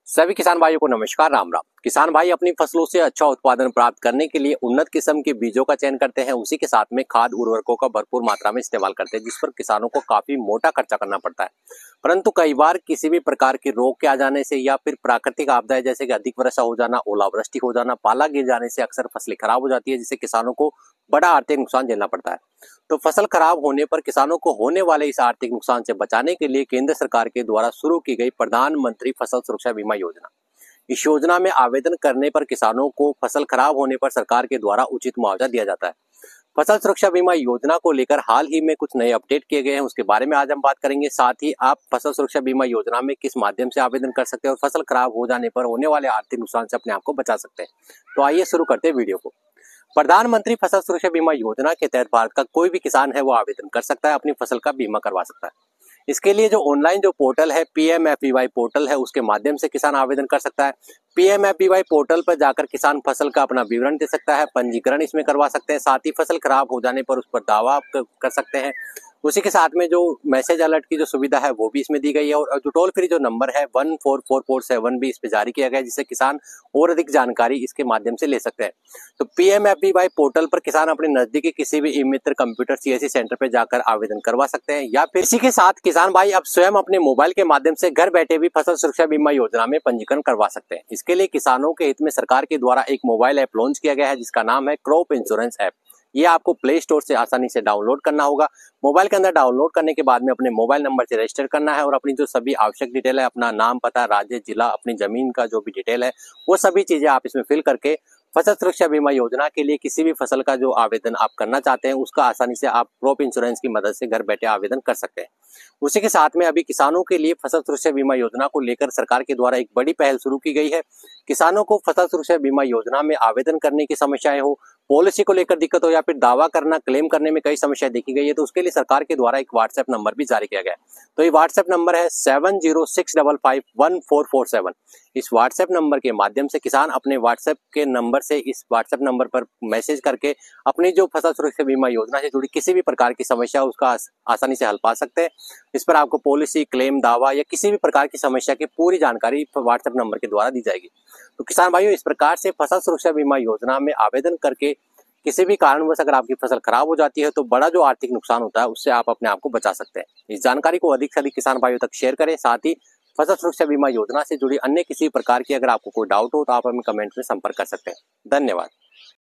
सभी किसान भाइयों को नमस्कार, राम राम। किसान भाई अपनी फसलों से अच्छा उत्पादन प्राप्त करने के लिए उन्नत किस्म के बीजों का चयन करते हैं। उसी के साथ में खाद उर्वरकों का भरपूर मात्रा में इस्तेमाल करते हैं, जिस पर किसानों को काफी मोटा खर्चा करना पड़ता है। परंतु कई बार किसी भी प्रकार की रोग के आ जाने से या फिर प्राकृतिक आपदाएं जैसे कि अधिक वर्षा हो जाना, ओलावृष्टि हो जाना, पाला गिर जाने से अक्सर फसलें खराब हो जाती है, जिससे किसानों को बड़ा आर्थिक नुकसान झेलना पड़ता है। तो फसल खराब होने पर किसानों को होने वाले इस आर्थिक नुकसान से बचाने के लिए केंद्र सरकार के द्वारा शुरू की गई प्रधानमंत्री फसल सुरक्षा बीमा योजना, इस योजना में आवेदन करने पर किसानों को फसल खराब होने पर सरकार के द्वारा उचित मुआवजा दिया जाता है। फसल सुरक्षा बीमा योजना को लेकर हाल ही में कुछ नए अपडेट किए गए हैं, उसके बारे में आज हम बात करेंगे। साथ ही आप फसल सुरक्षा बीमा योजना में किस माध्यम से आवेदन कर सकते हैं और फसल खराब हो जाने पर होने वाले आर्थिक नुकसान से अपने आप को बचा सकते हैं। तो आइए शुरू करते हैं वीडियो को। प्रधानमंत्री फसल सुरक्षा बीमा योजना के तहत भारत का कोई भी किसान है वो आवेदन कर सकता है, अपनी फसल का बीमा करवा सकता है। इसके लिए जो ऑनलाइन जो पोर्टल है PMFBY पोर्टल है, उसके माध्यम से किसान आवेदन कर सकता है। PMFBY पोर्टल पर जाकर किसान फसल का अपना विवरण दे सकता है, पंजीकरण इसमें करवा सकते हैं। साथ ही फसल खराब हो जाने पर उस पर दावा कर सकते हैं। उसी के साथ में जो मैसेज अलर्ट की जो सुविधा है वो भी इसमें दी गई है, और जो टोल फ्री जो नंबर है 14447 भी इस पे जारी किया गया है, जिससे किसान और अधिक जानकारी इसके माध्यम से ले सकते हैं। तो PMFBY पोर्टल पर किसान अपने नजदीकी किसी भी ई-मित्र कंप्यूटर CSC सेंटर पर जाकर आवेदन करवा सकते हैं, या फिर इसी के साथ किसान भाई अब स्वयं अपने मोबाइल के माध्यम से घर बैठे भी फसल सुरक्षा बीमा योजना में पंजीकरण करवा सकते हैं। इसके लिए किसानों के हित में सरकार के द्वारा एक मोबाइल ऐप लॉन्च किया गया है, जिसका नाम है क्रॉप इंश्योरेंस ऐप। ये आपको प्ले स्टोर से आसानी से डाउनलोड करना होगा। मोबाइल के अंदर डाउनलोड करने के बाद में अपने मोबाइल नंबर से रजिस्टर करना है, और अपनी जो सभी आवश्यक डिटेल है, अपना नाम, पता, राज्य, जिला, अपनी जमीन का जो भी डिटेल है, वो सभी चीजें आप इसमें फिल करके फसल सुरक्षा बीमा योजना के लिए किसी भी फसल का जो आवेदन आप करना चाहते हैं उसका आसानी से आप क्रॉप इंश्योरेंस की मदद से घर बैठे आवेदन कर सकते हैं। उसी के साथ में अभी किसानों के लिए फसल सुरक्षा बीमा योजना को लेकर सरकार के द्वारा एक बड़ी पहल शुरू की गई है। किसानों को फसल सुरक्षा बीमा योजना में आवेदन करने की समस्याएं हो, पॉलिसी को लेकर दिक्कत हो, या फिर दावा करना, क्लेम करने में कई समस्याएं देखी गई है, तो उसके लिए सरकार के द्वारा एक व्हाट्सएप नंबर भी जारी किया गया है। तो ये व्हाट्सएप नंबर है 7065514447। इस व्हाट्सएप नंबर के माध्यम से किसान अपने व्हाट्सएप के नंबर से इस व्हाट्सएप नंबर पर मैसेज करके अपनी जो फसल सुरक्षा बीमा योजना से जुड़ी किसी भी प्रकार की समस्या उसका आसानी से हल पा सकते हैं। इस पर आपको पॉलिसी, क्लेम, दावा या किसी भी प्रकार की समस्या की पूरी जानकारी व्हाट्सएप नंबर के द्वारा दी जाएगी। तो किसान भाइयों, इस प्रकार से फसल सुरक्षा बीमा योजना में आवेदन करके किसी भी कारणवश अगर आपकी फसल खराब हो जाती है तो बड़ा जो आर्थिक नुकसान होता है उससे आप अपने आप को बचा सकते हैं। इस जानकारी को अधिक से अधिक किसान भाइयों तक शेयर करें। साथ ही फसल सुरक्षा बीमा योजना से जुड़ी अन्य किसी प्रकार की अगर आपको कोई डाउट हो तो आप हमें कमेंट में संपर्क कर सकते हैं। धन्यवाद।